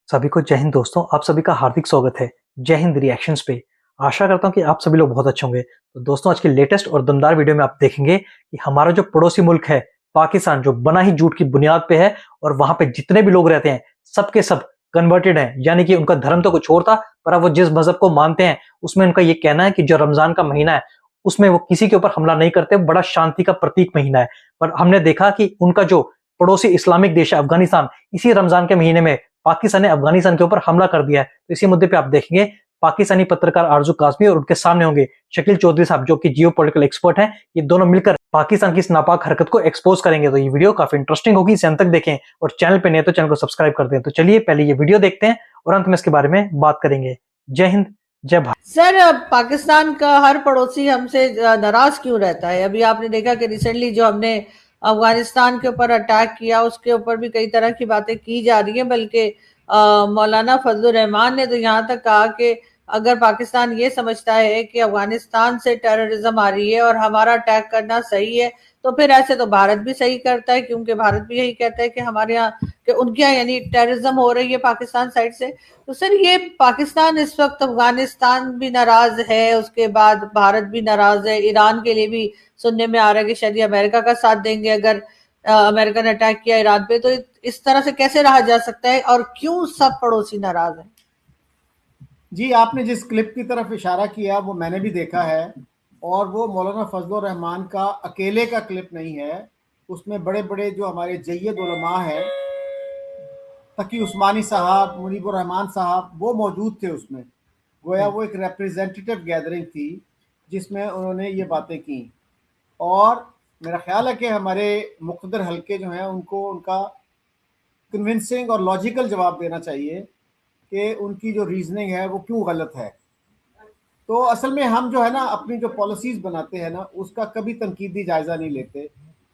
सभी को जय हिंद दोस्तों। आप सभी का हार्दिक स्वागत है जय हिंद रिएक्शंस पे। आशा करता हूं कि आप सभी लोग बहुत अच्छे होंगे। तो दोस्तों, आज की लेटेस्ट और दमदार वीडियो में आप देखेंगे कि हमारा जो पड़ोसी मुल्क है पाकिस्तान, जो बना ही झूठ की बुनियाद पे है, और वहां पे जितने भी लोग रहते हैं सबके सब कन्वर्टेड हैं। यानी कि उनका धर्म तो कुछ और था, पर अब वो जिस मजहब को मानते हैं उसमें उनका ये कहना है कि जो रमजान का महीना है उसमें वो किसी के ऊपर हमला नहीं करते, बड़ा शांति का प्रतीक महीना है। पर हमने देखा कि उनका जो पड़ोसी इस्लामिक देश है अफगानिस्तान, इसी रमजान के महीने में पाकिस्तान ने अफगानिस्तान के ऊपर हमला कर दिया है। तो इसी मुद्दे पे आप देखेंगे पाकिस्तानी पत्रकार आरजू काजमी और उनके सामने होंगे शकील चौधरी साहब, जो कि जियो पॉलिटिकल एक्सपर्ट हैं। ये दोनों मिलकर पाकिस्तान की इस नापाक हरकत को एक्सपोज करेंगे। तो ये वीडियो काफी इंटरेस्टिंग होगी, इसे अंत तक देखें और चैनल पे नए तो चैनल को सब्सक्राइब कर दें। तो चलिए पहले ये वीडियो देखते हैं और अंत में इसके बारे में बात करेंगे। जय हिंद, जय भारत। सर, पाकिस्तान का हर पड़ोसी हमसे नाराज क्यों रहता है? अभी आपने देखा कि रिसेंटली जो हमने अफगानिस्तान के ऊपर अटैक किया, उसके ऊपर भी कई तरह की बातें की जा रही हैं। बल्कि मौलाना फजलुर रहमान ने तो यहाँ तक कहा कि अगर पाकिस्तान ये समझता है कि अफगानिस्तान से टेररिज्म आ रही है और हमारा अटैक करना सही है, तो फिर ऐसे तो भारत भी सही करता है, क्योंकि भारत भी यही कहता है कि हमारे यहाँ कि उनके यहाँ यानी टेररिज्म हो रही है पाकिस्तान साइड से। तो सर, ये पाकिस्तान इस वक्त अफगानिस्तान भी नाराज है, उसके बाद भारत भी नाराज है, ईरान के लिए भी सुनने में आ रहा है कि शायद अमेरिका का साथ देंगे अगर अमेरिका ने अटैक किया ईरान पे। तो इस तरह से कैसे रहा जा सकता है और क्यों सब पड़ोसी नाराज हैं? जी, आपने जिस क्लिप की तरफ इशारा किया वो मैंने भी देखा है, और वो मौलाना फजलुर रहमान का अकेले का क्लिप नहीं है। उसमें बड़े बड़े जो हमारे जय्यद उलमा हैं, तकी उस्मानी साहब, मुनीबुर रहमान साहब, वो मौजूद थे उसमें। गोया वो एक रिप्रेजेंटेटिव गैदरिंग थी जिसमें उन्होंने ये बातें की। और मेरा ख्याल है कि हमारे मुक़द्दर हल्के जो हैं उनको उनका कन्विंसिंग और लॉजिकल जवाब देना चाहिए कि उनकी जो रीजनिंग है वो क्यों गलत है। तो असल में हम जो है ना अपनी जो पॉलिसीज़ बनाते हैं ना उसका कभी तनकीदी जायज़ा नहीं लेते,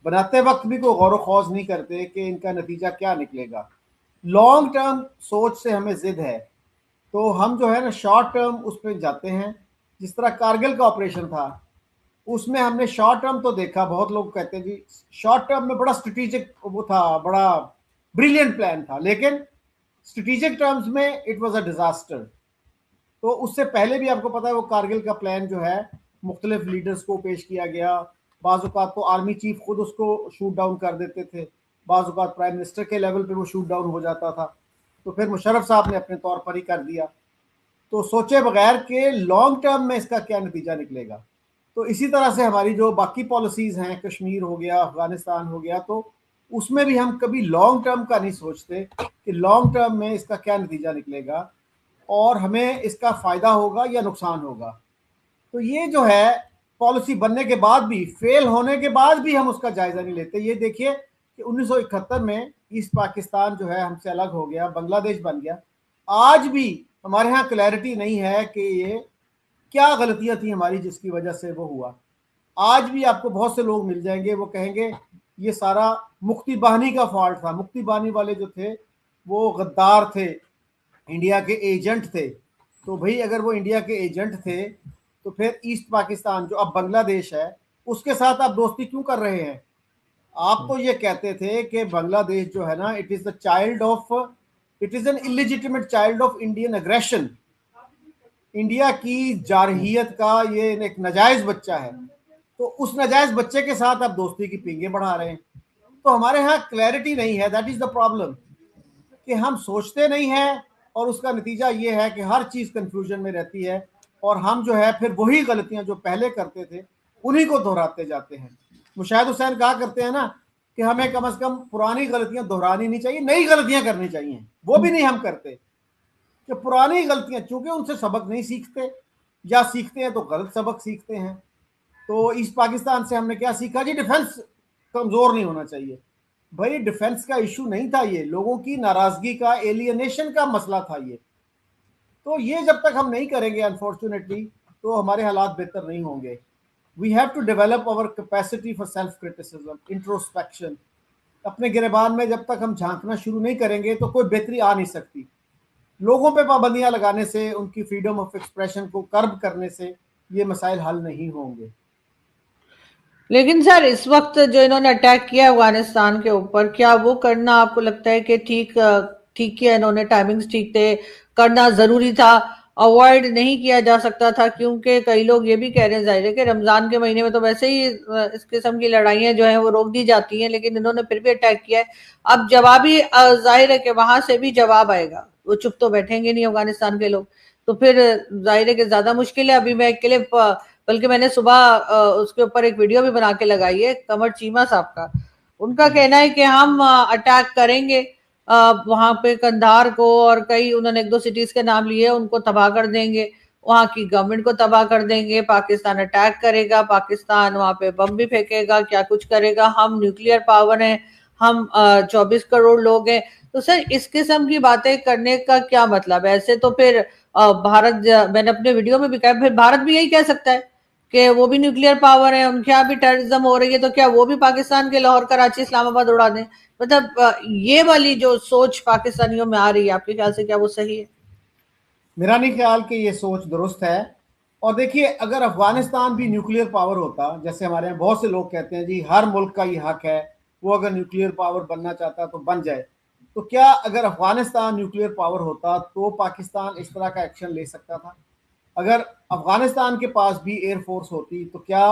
बनाते वक्त भी कोई गौर ख़ौज़ नहीं करते कि इनका नतीजा क्या निकलेगा। लॉन्ग टर्म सोच से हमें ज़िद है, तो हम जो है ना शॉर्ट टर्म उस पर जाते हैं। जिस तरह कारगिल का ऑपरेशन था, उसमें हमने शॉर्ट टर्म तो देखा, बहुत लोग कहते हैं जी शॉर्ट टर्म में बड़ा स्ट्रेटेजिक वो था, बड़ा ब्रिलियंट प्लान था, लेकिन स्ट्रेटेजिक टर्म्स में इट वाज अ डिजास्टर। तो उससे पहले भी आपको पता है वो कारगिल का प्लान जो है मुख्तलिफ लीडर्स को पेश किया गया। बाज़ औक़ात तो आर्मी चीफ खुद उसको शूट डाउन कर देते थे, बाज़ औक़ात प्राइम मिनिस्टर के लेवल पे वो शूट डाउन हो जाता था, तो फिर मुशर्रफ साहब ने अपने तौर पर ही कर दिया। तो सोचे बगैर के लॉन्ग टर्म में इसका क्या नतीजा निकलेगा। तो इसी तरह से हमारी जो बाकी पॉलिसीज़ हैं, कश्मीर हो गया, अफ़गानिस्तान हो गया, तो उसमें भी हम कभी लॉन्ग टर्म का नहीं सोचते कि लॉन्ग टर्म में इसका क्या नतीजा निकलेगा और हमें इसका फ़ायदा होगा या नुकसान होगा। तो ये जो है पॉलिसी बनने के बाद भी, फेल होने के बाद भी हम उसका जायज़ा नहीं लेते। ये देखिए कि 1971 में ईस्ट पाकिस्तान जो है हमसे अलग हो गया, बांग्लादेश बन गया। आज भी हमारे यहाँ क्लैरिटी नहीं है कि ये क्या गलतियाँ थी हमारी जिसकी वजह से वो हुआ। आज भी आपको बहुत से लोग मिल जाएंगे, वो कहेंगे ये सारा मुक्ति बाहिनी का फॉल्ट था। मुक्ति बाहिनी वाले जो थे वो गद्दार थे, इंडिया के एजेंट थे। तो भाई अगर वो इंडिया के एजेंट थे तो फिर ईस्ट पाकिस्तान जो अब बांग्लादेश है उसके साथ आप दोस्ती क्यों कर रहे हैं? आप तो ये कहते थे कि बांग्लादेश जो है ना it is an illegitimate child of Indian aggression, India की जारहियत का ये एक नाजायज बच्चा है। तो उस नाजायज बच्चे के साथ आप दोस्ती की पींगे बढ़ा रहे हैं। तो हमारे यहाँ क्लैरिटी नहीं है, दैट इज द प्रॉब्लम, कि हम सोचते नहीं हैं और उसका नतीजा ये है कि हर चीज़ कंफ्यूजन में रहती है और हम जो है फिर वही गलतियां जो पहले करते थे उन्हीं को दोहराते जाते हैं। मुशाहिद हुसैन कहा करते हैं ना कि हमें कम से कम पुरानी गलतियां दोहरानी नहीं चाहिए, नई गलतियां करनी चाहिए। वो भी नहीं हम करते कि पुरानी गलतियां, चूंकि उनसे सबक नहीं सीखते या सीखते हैं तो गलत सबक सीखते हैं। तो ईस्ट पाकिस्तान से हमने क्या सीखा जी? डिफेंस कमज़ोर नहीं होना चाहिए। भाई डिफेंस का इशू नहीं था, ये लोगों की नाराजगी का, एलियनेशन का मसला था ये। तो ये जब तक हम नहीं करेंगे अनफॉर्चुनेटली तो हमारे हालात बेहतर नहीं होंगे। We have to develop our capacity for self criticism, introspection. अपने गिरबान में जब तक हम झांकना शुरू नहीं करेंगे तो कोई बेहतरी आ नहीं सकती। लोगों पे पाबंदियां लगाने से, उनकी फ्रीडम ऑफ एक्सप्रेशन को कर्ब करने से ये मसाइल हल नहीं होंगे। लेकिन सर, इस वक्त जो इन्होंने अटैक किया अफगानिस्तान के ऊपर, क्या वो करना आपको लगता है कि ठीक ठीक किया इन्होंने, टाइमिंग्स ठीक थे, करना जरूरी था, अवॉइड नहीं किया जा सकता था, क्योंकि कई लोग ये भी कह रहे हैं जाहिर है कि रमजान के महीने में तो वैसे ही इस किस्म की लड़ाइयां जो हैं वो रोक दी जाती हैं, लेकिन इन्होंने फिर भी अटैक किया है। अब जवाबी जाहिर है कि वहां से भी जवाब आएगा, वो चुप तो बैठेंगे नहीं अफगानिस्तान के लोग, तो फिर जाहिर है कि ज्यादा मुश्किल है। अभी मैं एक क्लिप, बल्कि मैंने सुबह उसके ऊपर एक वीडियो भी बना के लगाई है कमर चीमा साहब का। उनका कहना है कि हम अटैक करेंगे वहां पे कंधार को, और कई उन्होंने एक दो सिटीज के नाम लिए, उनको तबाह कर देंगे, वहां की गवर्नमेंट को तबाह कर देंगे, पाकिस्तान अटैक करेगा, पाकिस्तान वहां पे बम भी फेंकेगा, क्या कुछ करेगा, हम न्यूक्लियर पावर हैं, हम 24 करोड़ लोग हैं। तो सर इस किस्म की बातें करने का क्या मतलब है? ऐसे तो फिर भारत, मैंने अपने वीडियो में भी कहा, फिर भारत भी यही कह सकता है कि वो भी न्यूक्लियर पावर है, उनके यहाँ भी टेररिज्म हो रही है, तो क्या वो भी पाकिस्तान के लाहौर कराची इस्लामाबाद उड़ा दें? मतलब ये वाली जो सोच पाकिस्तानियों में आ रही है, आपके ख्याल से क्या वो सही है? मेरा नहीं ख्याल कि ये सोच दुरुस्त है। और देखिए, अगर अफगानिस्तान भी न्यूक्लियर पावर होता, जैसे हमारे यहाँ बहुत से लोग कहते हैं जी हर मुल्क का ये हक है, वो अगर न्यूक्लियर पावर बनना चाहता तो बन जाए, तो क्या अगर अफगानिस्तान न्यूक्लियर पावर होता तो पाकिस्तान इस तरह का एक्शन ले सकता था? अगर अफगानिस्तान के पास भी एयरफोर्स होती तो क्या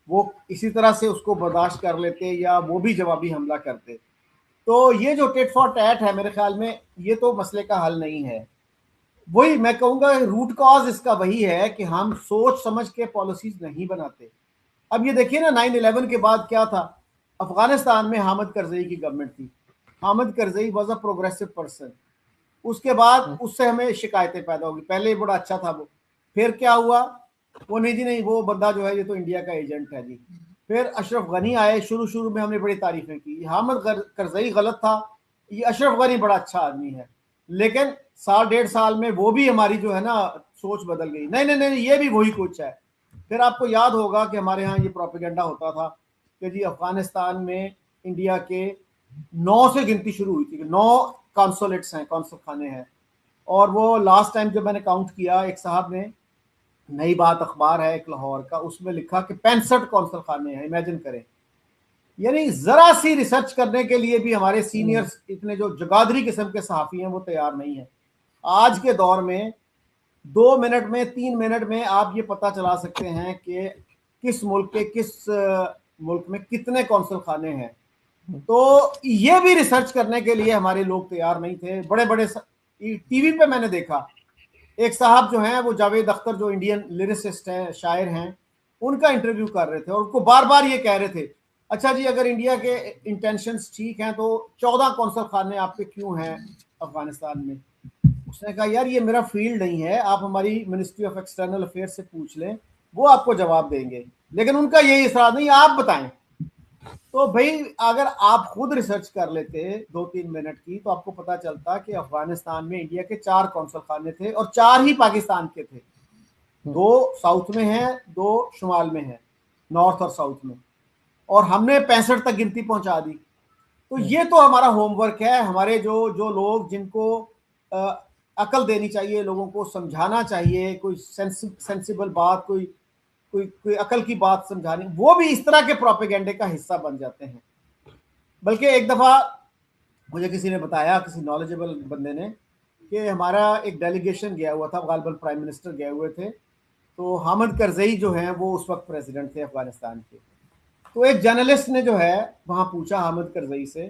वो इसी तरह से उसको बर्दाश्त कर लेते, या वो भी जवाबी हमला करते? तो ये जो टिट फॉर टैट है, मेरे ख्याल में ये तो मसले का हल नहीं है। वही मैं कहूंगा, रूट कॉज इसका वही है कि हम सोच समझ के पॉलिसीज नहीं बनाते। अब ये देखिए ना, 9/11 के बाद क्या था? अफगानिस्तान में हामिद करजई की गवर्नमेंट थी। Hamid Karzai was a progressive person. उसके बाद उससे हमें शिकायतें पैदा होगी। पहले बड़ा अच्छा था वो, फिर क्या हुआ? वो नहीं जी नहीं, वो बंदा जो है ये तो इंडिया का एजेंट है जी। फिर अशरफ गनी आए, शुरू शुरू में हमने बड़ी तारीफें की, हामिद करजई गलत था, ये अशरफ गनी बड़ा अच्छा आदमी है। लेकिन साल डेढ़ साल में वो भी हमारी जो है ना सोच बदल गई, नहीं नहीं नहीं ये भी वही कुछ है। फिर आपको याद होगा कि हमारे यहाँ ये प्रोपेगेंडा होता था कि जी अफगानिस्तान में इंडिया के 9 से गिनती शुरू हुई थी, 9 कॉन्सुलेट्स हैं, कौंसल खाने हैं। और वो लास्ट टाइम जब मैंने काउंट किया, एक साहब ने, नई बात अखबार है एक लाहौर का, उसमें लिखा कि 65 कौंसल खाने हैं। इमेजिन करें, यानी जरा सी रिसर्च करने के लिए भी हमारे सीनियर्स, इतने जो जगादरी किस्म के सहाफ़ी हैं, वो तैयार नहीं है। आज के दौर में 2 मिनट में, 3 मिनट में आप ये पता चला सकते हैं कि किस मुल्क के किस मुल्क में कितने कौंसल खाने हैं। तो ये भी रिसर्च करने के लिए हमारे लोग तैयार नहीं थे। बड़े बड़े टीवी पे मैंने देखा, एक साहब जो हैं वो जावेद अख्तर, जो इंडियन लिरिसिस्ट हैं, शायर हैं, उनका इंटरव्यू कर रहे थे और उनको बार बार ये कह रहे थे, अच्छा जी अगर इंडिया के इंटेंशंस ठीक हैं तो 14 कौंसल खाने आपके क्यों हैं अफगानिस्तान में? उसने कहा यार ये मेरा फील्ड नहीं है, आप हमारी मिनिस्ट्री ऑफ एक्सटर्नल अफेयर्स से पूछ लें, वो आपको जवाब देंगे। लेकिन उनका यही इसरार नहीं, आप बताएं। तो भाई अगर आप खुद रिसर्च कर लेते 2-3 मिनट की, तो आपको पता चलता कि अफगानिस्तान में इंडिया के 4 कौंसल खाने थे और 4 ही पाकिस्तान के थे। 2 साउथ में हैं, 2 शुमाल में हैं, नॉर्थ और साउथ में, और हमने 65 तक गिनती पहुंचा दी। तो ये तो हमारा होमवर्क है। हमारे जो जो लोग, जिनको अकल देनी चाहिए, लोगों को समझाना चाहिए, कोई सेंसिबल बात, कोई कोई कोई अकल की बात समझानी, वो भी इस तरह के प्रोपेगेंडे का हिस्सा बन जाते हैं। बल्कि एक दफा मुझे किसी ने बताया, किसी नॉलेजेबल बंदे ने, कि हमारा एक डेलीगेशन गया हुआ था, गालिबन प्राइम मिनिस्टर गए हुए थे, तो हामिद करजई जो हैं वो उस वक्त प्रेसिडेंट थे अफगानिस्तान के। तो एक जर्नलिस्ट ने जो है वहां पूछा हामिद करजई से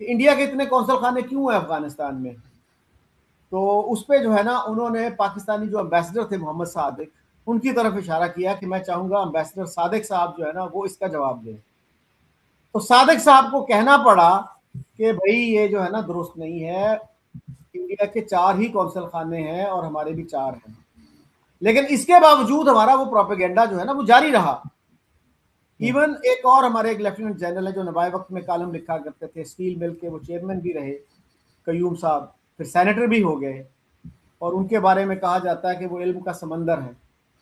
कि इंडिया के इतने कौंसल खाने क्यों हैं अफगानिस्तान में? तो उस पर जो है ना, उन्होंने पाकिस्तानी जो एम्बेसडर थे मोहम्मद सादिक, उनकी तरफ इशारा किया कि मैं चाहूंगा एम्बेसडर सादिक साहब जो है ना वो इसका जवाब दें। तो सादिक साहब को कहना पड़ा कि भाई ये जो है ना दुरुस्त नहीं है, इंडिया के 4 ही कौंसल खाने हैं और हमारे भी 4 हैं। लेकिन इसके बावजूद हमारा वो प्रोपेगेंडा जो है ना वो जारी रहा। इवन एक और हमारे एक लेफ्टिनेंट जनरल है जो नवाए वक्त में कालम लिखा करते थे, स्टील मिल के वो चेयरमैन भी रहे, कयूम साहब, फिर सेनेटर भी हो गए, और उनके बारे में कहा जाता है कि वो इल्म का समंदर है।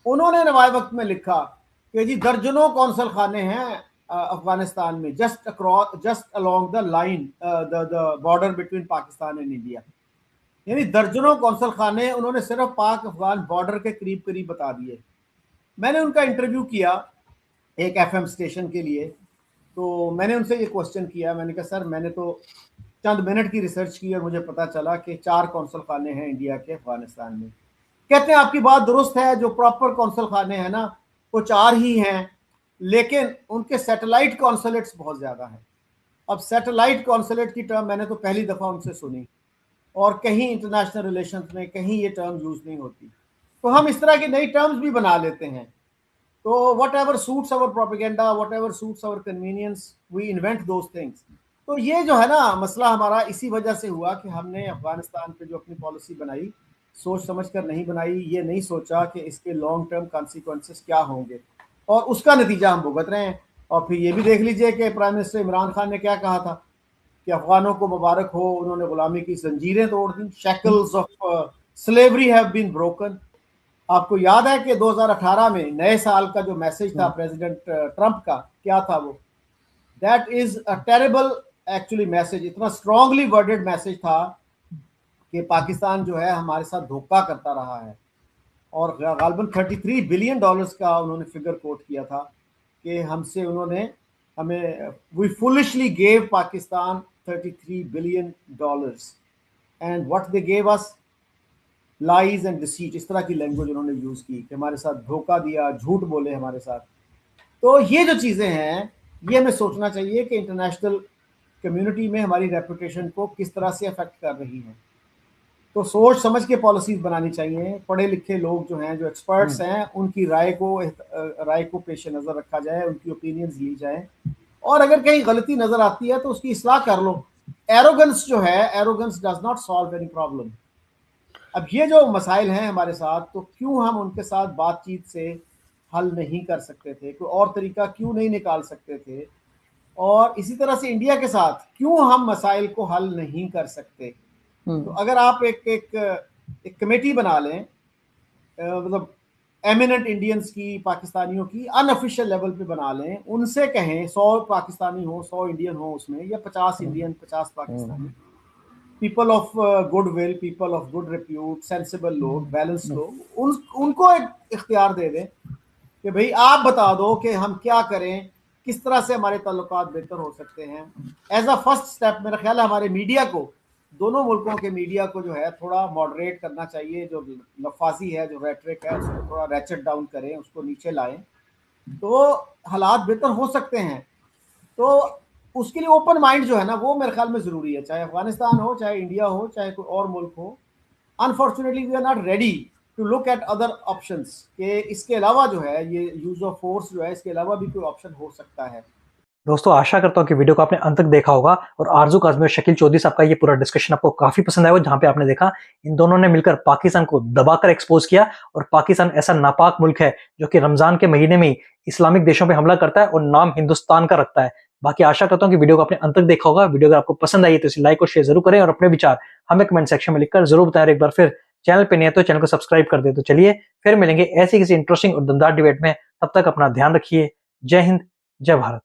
उन्होंने नवाए वक्त में लिखा कि जी दर्जनों कौंसल खाने हैं अफगानिस्तान में, just along the line, the border between Pakistan and India. यानी दर्जनों कौंसल खाने उन्होंने सिर्फ पाक अफगान बॉर्डर के करीब करीब बता दिए। मैंने उनका इंटरव्यू किया एक एफएम स्टेशन के लिए, तो मैंने उनसे ये क्वेश्चन किया, मैंने कहा सर मैंने तो चंद मिनट की रिसर्च की और मुझे पता चला कि 4 कौंसल खाने हैं इंडिया के अफगानिस्तान में। कहते हैं आपकी बात दुरुस्त है, जो प्रॉपर कौंसल खाने हैं ना वो 4 ही हैं, लेकिन उनके सैटेलाइट कौंसलेट्स बहुत ज़्यादा हैं। अब सैटेलाइट कौंसलेट की टर्म मैंने तो पहली दफ़ा उनसे सुनी, और कहीं इंटरनेशनल रिलेशंस में कहीं ये टर्म यूज़ नहीं होती। तो हम इस तरह की नई टर्म्स भी बना लेते हैं। तो whatever suits our propaganda, whatever suits our convenience, we invent those things. तो ये जो है ना मसला हमारा इसी वजह से हुआ कि हमने अफगानिस्तान पे जो अपनी पॉलिसी बनाई सोच समझ कर नहीं बनाई। ये नहीं सोचा कि इसके लॉन्ग टर्म कॉन्सिक्वेंसेस क्या होंगे, और उसका नतीजा हम भुगत रहे हैं। और फिर ये भी देख लीजिए कि प्राइम मिनिस्टर इमरान खान ने क्या कहा था कि अफगानों को मुबारक हो, उन्होंने गुलामी की जंजीरें तोड़ दी, shackles of slavery have been broken. आपको याद है कि 2018 में नए साल का जो मैसेज था प्रेसिडेंट ट्रंप का, क्या था वो? That is a terrible actually message. इतना स्ट्रांगली वर्डेड मैसेज था कि पाकिस्तान जो है हमारे साथ धोखा करता रहा है, और गालबन $33 बिलियन का उन्होंने फिगर कोट किया था कि हमसे उन्होंने हमें we foolishly gave Pakistan $33 billion and what they gave us lies and deceit. इस तरह की लैंग्वेज उन्होंने यूज़ की कि हमारे साथ धोखा दिया, झूठ बोले हमारे साथ। तो ये जो चीज़ें हैं ये हमें सोचना चाहिए कि इंटरनेशनल कम्युनिटी में हमारी रेपुटेशन को किस तरह से अफेक्ट कर रही हैं। तो सोच समझ के पॉलिसीज बनानी चाहिए। पढ़े लिखे लोग जो हैं, जो एक्सपर्ट्स हैं, उनकी राय को पेश नज़र रखा जाए, उनकी ओपिनियंस ली जाए, और अगर कहीं गलती नज़र आती है तो उसकी इस्लाह कर लो। एरोगेंस जो है, arrogance does not solve any problem. अब ये जो मसाइल हैं हमारे साथ, तो क्यों हम उनके साथ बातचीत से हल नहीं कर सकते थे? कोई और तरीका क्यों नहीं निकाल सकते थे? और इसी तरह से इंडिया के साथ क्यों हम मसाइल को हल नहीं कर सकते? तो अगर आप एक कमेटी बना लें, मतलब एमिनेंट इंडियंस की, पाकिस्तानियों की, अनऑफिशियल लेवल पे बना लें, उनसे कहें 100 पाकिस्तानी हो, 100 इंडियन हो उसमें, या 50 Indian 50 Pakistani, people of good will, people of good repute, sensible लोग, बैलेंस लोग, उनको एक इख्तियार दे दें कि भाई आप बता दो कि हम क्या करें, किस तरह से हमारे ताल्लुकात बेहतर हो सकते हैं। एज अ फर्स्ट स्टेप मेरा ख्याल है हमारे मीडिया को, दोनों मुल्कों के मीडिया को जो है थोड़ा मॉडरेट करना चाहिए। जो लफाजी है, जो रेटरिक है, उसको थोड़ा रैचेट डाउन करें, उसको नीचे लाएं, तो हालात बेहतर हो सकते हैं। तो उसके लिए ओपन माइंड जो है ना, वो मेरे ख्याल में ज़रूरी है, चाहे अफगानिस्तान हो, चाहे इंडिया हो, चाहे कोई और मुल्क हो। Unfortunately we are not ready to look at other options, कि इसके अलावा जो है ये यूज ऑफ फोर्स जो है, इसके अलावा भी कोई ऑप्शन हो सकता है। दोस्तों आशा करता हूँ कि वीडियो को आपने अंत तक देखा होगा, और आरजू काज़मी और शकील चौधरी साहब का ये पूरा डिस्कशन आपको काफी पसंद आया, जहां पे आपने देखा इन दोनों ने मिलकर पाकिस्तान को दबाकर एक्सपोज किया। और पाकिस्तान ऐसा नापाक मुल्क है जो कि रमजान के महीने में ही इस्लामिक देशों पे हमला करता है और नाम हिंदुस्तान का रखता है। बाकी आशा करता हूँ कि वीडियो को आपने अंत तक देखा होगा। वीडियो अगर आपको पसंद आई तो इसे लाइक और शेयर जरूर करें, और अपने विचार हमें कमेंट सेक्शन में लिखकर जरूर बताएं। एक बार फिर चैनल पे नहीं है तो चैनल को सब्सक्राइब कर दे। तो चलिए फिर मिलेंगे ऐसी किसी इंटरेस्टिंग और दमदार डिबेट में। तब तक अपना ध्यान रखिए। जय हिंद, जय भारत।